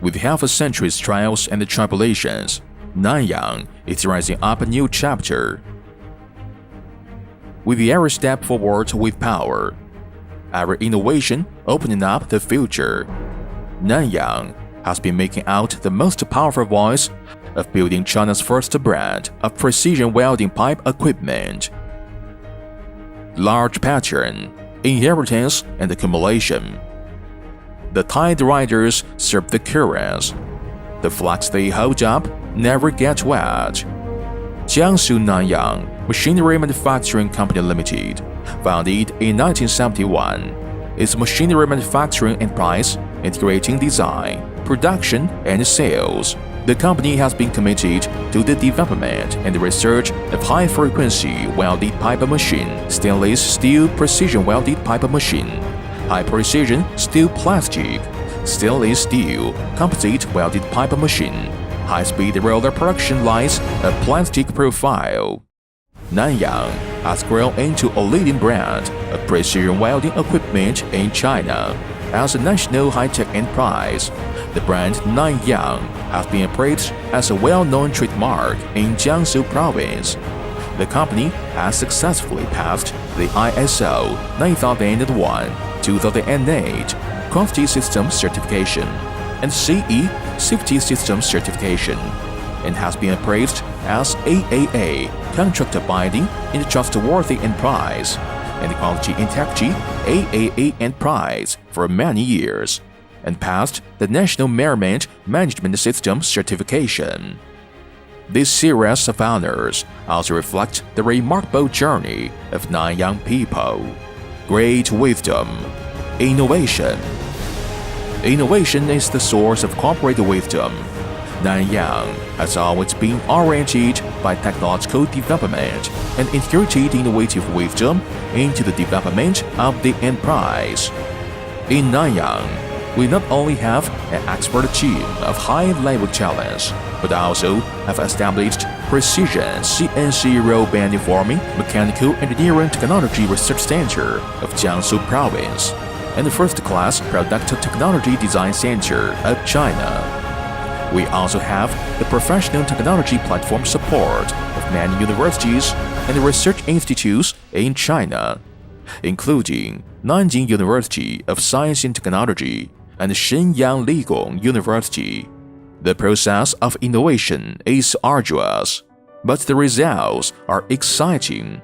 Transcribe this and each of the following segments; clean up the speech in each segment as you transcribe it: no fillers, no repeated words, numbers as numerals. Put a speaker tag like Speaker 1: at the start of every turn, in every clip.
Speaker 1: With half a century's trials and tribulations, Nanyang is rising up a new chapter. With every step forward with power, every innovation opening up the future, Nanyang has been making out the most powerful voice of building China's first brand of precision welding pipe equipment. Large pattern, inheritance, and accumulation. The tide riders serve the currents. The flags they hold up never get wet. Jiangsu Nanyang Machinery Manufacturing Company Limited, founded in 1971, is a machinery manufacturing enterprise integrating design, production, and sales. The company has been committed to the development and research of high-frequency welded pipe machine, stainless steel precision welded pipe machine, high-precision steel plastic, stainless steel composite welded pipe machine, high-speed roller production lines of plastic profile. Nanyang has grown into a leading brand of precision welding equipment in China. As a national high-tech enterprise, the brand Nanyang has been appraised as a well-known trademark in Jiangsu province. The company has successfully passed the ISO 9001-2008 Quality System Certification and CE Safety System Certification, and has been appraised as AAA Contract Abiding in Trustworthy Enterprise and Quality Integrity AAA Enterprise for many years, and passed the National Merit Management System Certification. This series of honors also reflect the remarkable journey of Nanyang people. Great wisdom. Innovation. Innovation is the source of corporate wisdom. Nanyang has always been oriented by technological development and integrated innovative wisdom into the development of the enterprise. In Nanyang, we not only have an expert team of high-level talents, but also have established Precision CNC Roll Bending Forming Mechanical Engineering Technology Research Center of Jiangsu Province and the first-class Product Technology Design Center of China. We also have the professional technology platform support of many universities and research institutes in China, including Nanyang University of Science and Technology and Shenyang Ligong University. The process of innovation is arduous, but the results are exciting.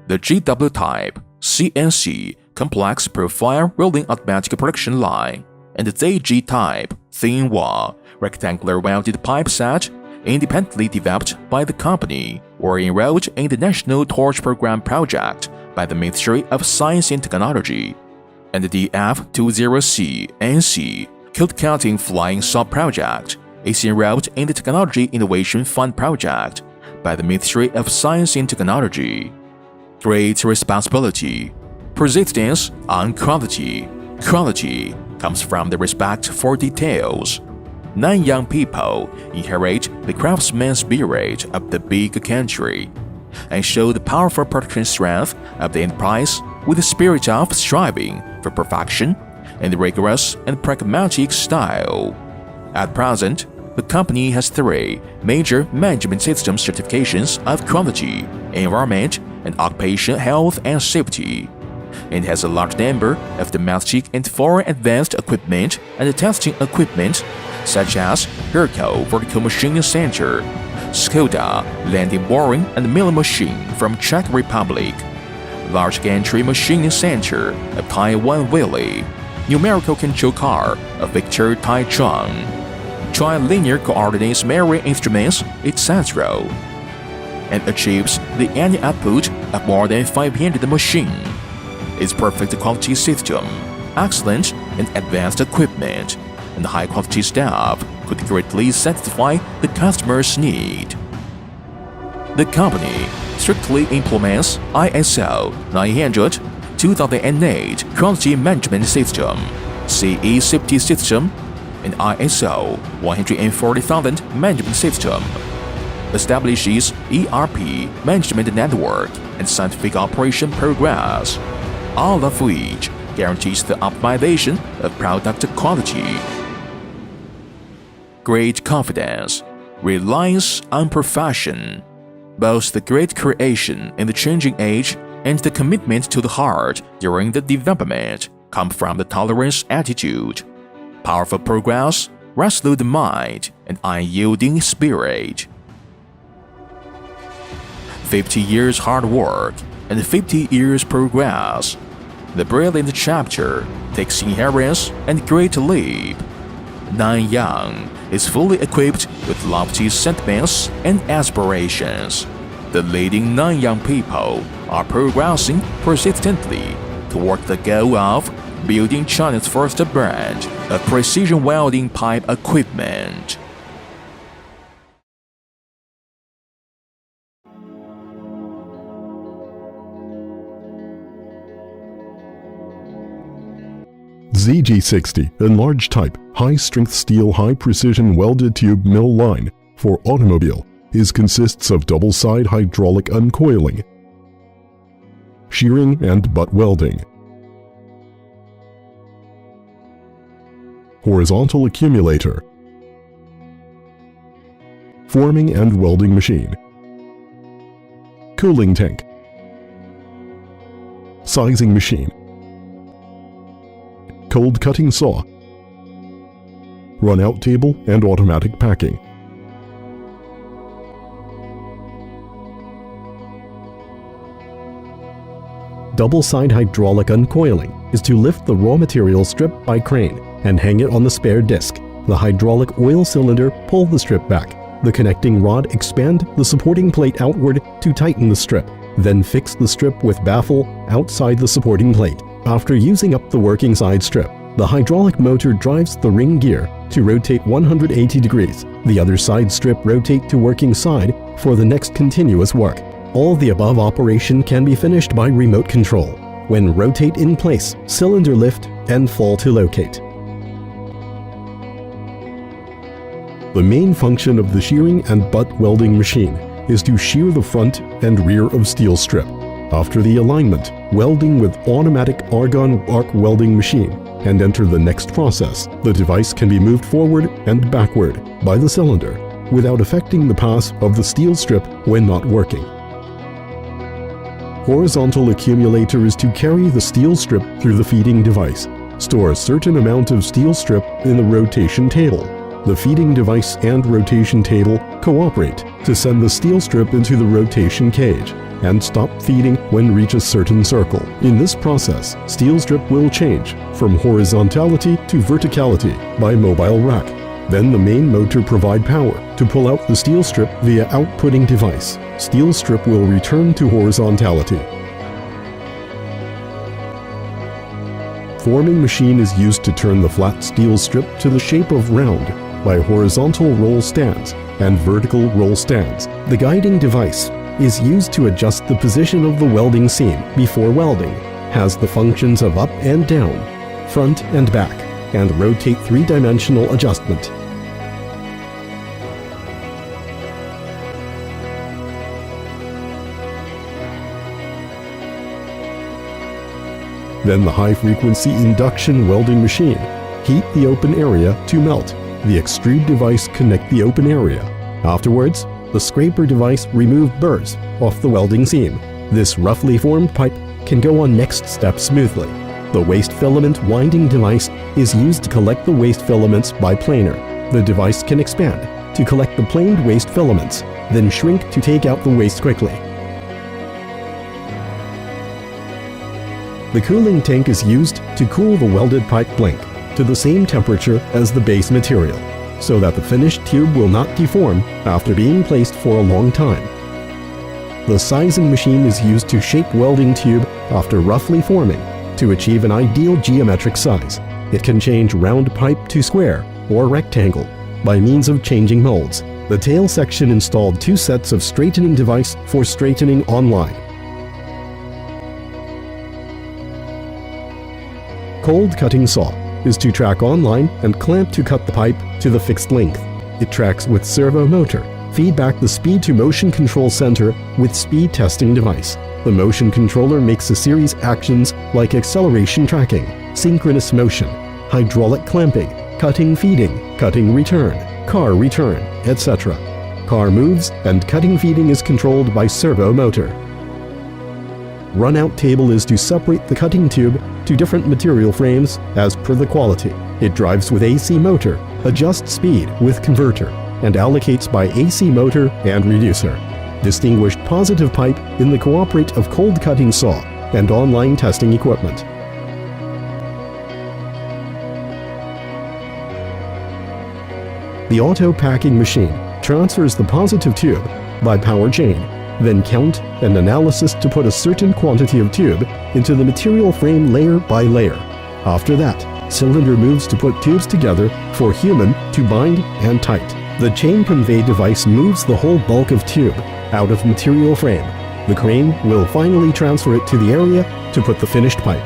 Speaker 1: The GW type CNC complex profile rolling automatic production line and the ZG type thin wall rectangular welded pipe set, independently developed by the company, were enrolled in the National Torch Program project by the Ministry of Science and Technology, and the F20C NC Code Counting Flying Saw project is enrolled in the Technology Innovation Fund project by the Ministry of Science and Technology. Great responsibility. Persistence on quality. Quality comes from the respect for details. Nanyang people inherit the craftsman spirit of the big country and show the powerful production strength of the enterprise with the spirit of striving for perfection and the rigorous and pragmatic style. At present, the company has 3 major management system certifications of quality, environment, and occupational health and safety, and has a large number of domestic and foreign advanced equipment and testing equipment such as Herco Vertical Machining Center, Skoda Landing Boring and Milling Machine from Czech Republic, Large Gantry Machining Center of Taiwan Willy, Numerical Control Car of Victor Taichung, Tri-Linear Coordinates Measuring Instruments, etc., and achieves the annual output of more than 500 machines. Its perfect quality system, excellent and advanced equipment, and high-quality staff could greatly satisfy the customer's need. The company strictly implements ISO 900-2008 Quality Management System, CE Safety System, and ISO 140,000 Management System, establishes ERP Management Network and Scientific Operation Progress, all of which guarantees the optimization of product quality. great confidence, reliance on profession. Both the great creation in the changing age and the commitment to the heart during the development come from the tolerance attitude, powerful progress, resolute mind, and unyielding spirit. 50 years hard work and 50 years progress. The brilliant chapter takes inherence and great leap. Nanyang is fully equipped with lofty sentiments and aspirations. The leading Nanyang people are progressing persistently toward the goal of building China's first brand of precision welding pipe equipment.
Speaker 2: ZG60 enlarged type high-strength steel high-precision welded tube mill line for automobile consists of double-side hydraulic uncoiling, shearing and butt welding, horizontal accumulator, forming and welding machine, cooling tank, sizing machine, cold cutting saw, run-out table and automatic packing.
Speaker 3: Double-side hydraulic uncoiling is to lift the raw material strip by crane and hang it on the spare disc. The hydraulic oil cylinder pull the strip back. The connecting rod expand the supporting plate outward to tighten the strip, then fix the strip with baffle outside the supporting plate. After using up the working side strip, the hydraulic motor drives the ring gear to rotate 180 degrees. The other side strip rotate to working side for the next continuous work. All the above operation can be finished by remote control. When rotate in place, cylinder lift and fall to locate. The main function of the shearing and butt welding machine is to shear the front and rear of steel strip. After the alignment, welding with automatic argon arc welding machine and enter the next process. The device can be moved forward and backward by the cylinder without affecting the pass of the steel strip when not working. Horizontal accumulator is to carry the steel strip through the feeding device. Store a certain amount of steel strip in the rotation table. The feeding device and rotation table cooperate to send the steel strip into the rotation cage and stop feeding when reach a certain circle. In this process, steel strip will change from horizontality to verticality by mobile rack. Then the main motor provide power to pull out the steel strip via outputting device. Steel strip will return to horizontality. Forming machine is used to turn the flat steel strip to the shape of round by horizontal roll stands and vertical roll stands. The guiding device is used to adjust the position of the welding seam before welding, has the functions of up and down, front and back, and rotate three-dimensional adjustment. Then the high-frequency induction welding machine heat the open area to melt. The extrude device connect the open area. Afterwards, the scraper device remove burrs off the welding seam. This roughly formed pipe can go on next step smoothly. The waste filament winding device is used to collect the waste filaments by planer. The device can expand to collect the planed waste filaments, then shrink to take out the waste quickly. The cooling tank is used to cool the welded pipe blank to the same temperature as the base material, so that the finished tube will not deform after being placed for a long time. The sizing machine is used to shape welding tube after roughly forming to achieve an ideal geometric size. It can change round pipe to square or rectangle by means of changing molds. The tail section installed 2 sets of straightening device for straightening online. Cold cutting saw is to track online and clamp to cut the pipe to the fixed length. It tracks with servo motor. Feedback the speed to motion control center with speed testing device. The motion controller makes a series actions like acceleration tracking, synchronous motion, hydraulic clamping, cutting feeding, cutting return, car return, etc. Car moves and cutting feeding is controlled by servo motor. Run-out table is to separate the cutting tube to different material frames as per the quality. It drives with AC motor, adjusts speed with converter, and allocates by AC motor and reducer. Distinguished positive pipe in the cooperate of cold cutting saw and online testing equipment. The auto packing machine transfers the positive tube by power chain, then count and analysis to put a certain quantity of tube into the material frame layer by layer. After that, cylinder moves to put tubes together for human to bind and tight. The chain convey device moves the whole bulk of tube out of material frame. The crane will finally transfer it to the area to put the finished pipe.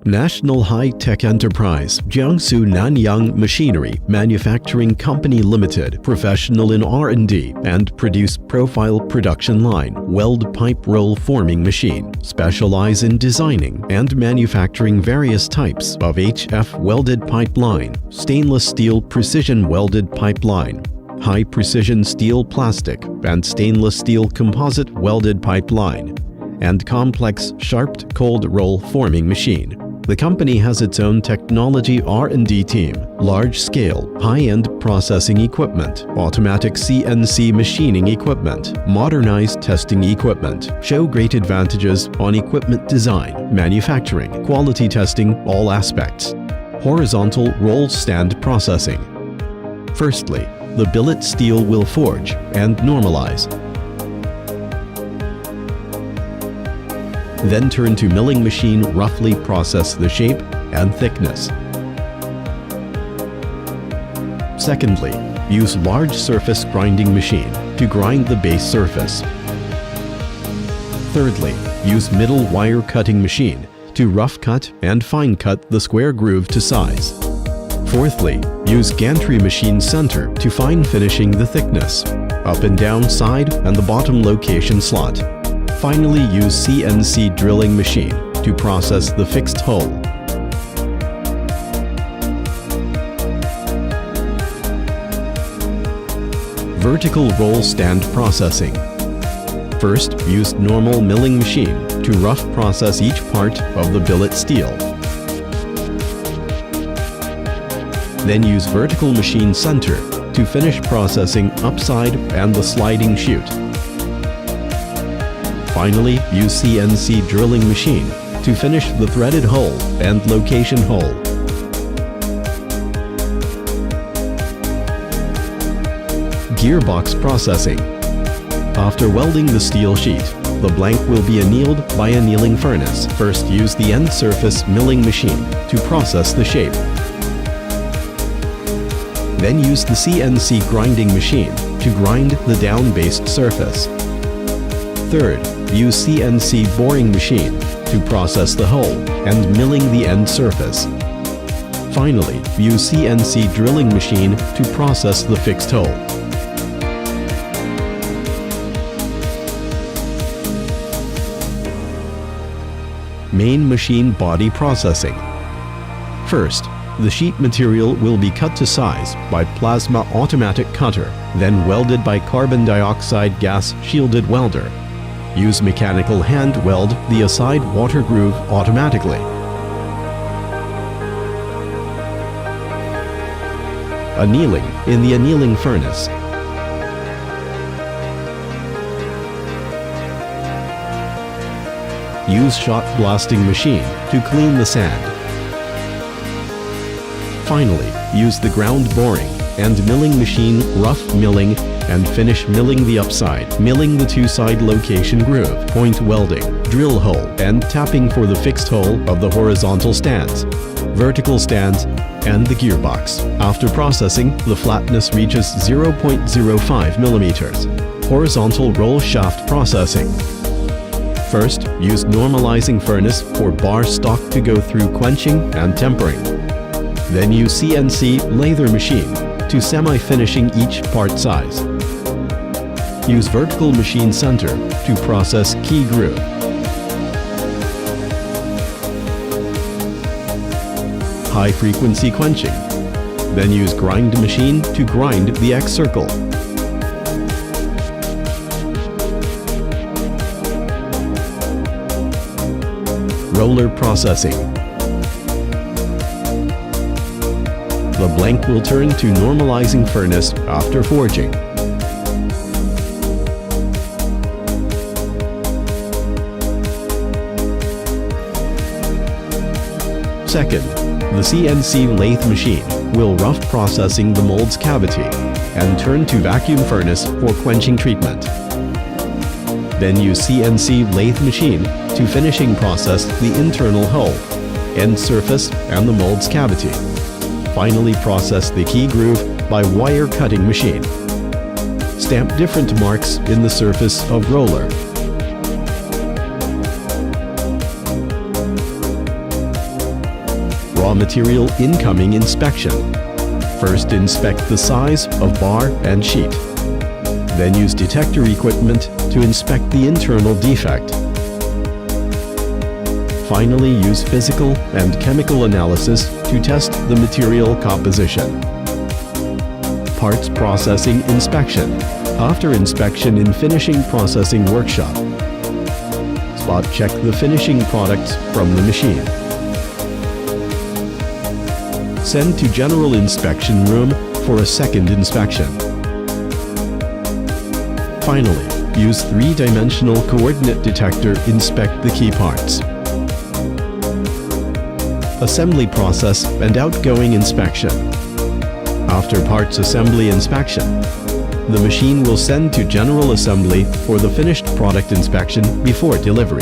Speaker 3: National High-Tech Enterprise, Jiangsu Nanyang Machinery Manufacturing Company Limited, professional in R&D and produce profile production line, weld pipe roll forming machine, specialize in designing and manufacturing various types of HF welded pipeline, stainless steel precision welded pipeline, high precision steel plastic and stainless steel composite welded pipeline, and complex sharped cold roll forming machine. The company has its own technology R&D team, large-scale, high-end processing equipment, automatic CNC machining equipment, modernized testing equipment, show great advantages on equipment design, manufacturing, quality testing, all aspects. Horizontal roll stand processing. Firstly, the billet steel will forge and normalize. Then turn to milling machine, roughly process the shape and thickness. Secondly, use large surface grinding machine to grind the base surface. Thirdly, use middle wire cutting machine to rough cut and fine cut the square groove to size. Fourthly, use gantry machine center to fine finishing the thickness, up and down side and the bottom location slot. Finally, use CNC drilling machine to process the fixed hole. Vertical roll stand processing. First, use normal milling machine to rough process each part of the billet steel. Then use vertical machine center to finish processing upside and the sliding chute. Finally, use CNC drilling machine to finish the threaded hole and location hole. Gearbox processing. After welding the steel sheet, the blank will be annealed by annealing furnace. First, use the end surface milling machine to process the shape. Then use the CNC grinding machine to grind the down-based surface. Third, use CNC boring machine to process the hole and milling the end surface. Finally, use CNC drilling machine to process the fixed hole. Main machine body processing. First, the sheet material will be cut to size by plasma automatic cutter, then welded by carbon dioxide gas shielded welder. Use mechanical hand weld the aside water groove automatically. Annealing in the annealing furnace. Use shot blasting machine to clean the sand. Finally, use the ground boring and milling machine rough milling and finish milling the upside, milling the two-side location groove, point welding, drill hole, and tapping for the fixed hole of the horizontal stands, vertical stands, and the gearbox. After processing, the flatness reaches 0.05 millimeters. Horizontal roll shaft processing. First, use normalizing furnace for bar stock to go through quenching and tempering. Then use CNC lather machine to semi-finishing each part size. Use vertical machine center to process key groove. High-frequency quenching. Then use grind machine to grind the X circle. Roller processing. The blank will turn to normalizing furnace after forging. Second, the CNC lathe machine will rough processing the mold's cavity and turn to vacuum furnace for quenching treatment. Then use CNC lathe machine to finishing process the internal hull, end surface, and the mold's cavity. Finally process the key groove by wire cutting machine. Stamp different marks in the surface of roller. Raw material incoming inspection. First inspect the size of bar and sheet. Then use detector equipment to inspect the internal defect. Finally, use physical and chemical analysis to test the material composition. Parts processing inspection. After inspection in finishing processing workshop. Spot check the finishing products from the machine. Send to general inspection room for a second inspection. Finally, use three-dimensional coordinate detector inspect the key parts. Assembly process and outgoing inspection. After parts assembly inspection, the machine will send to general assembly for the finished product inspection before delivery.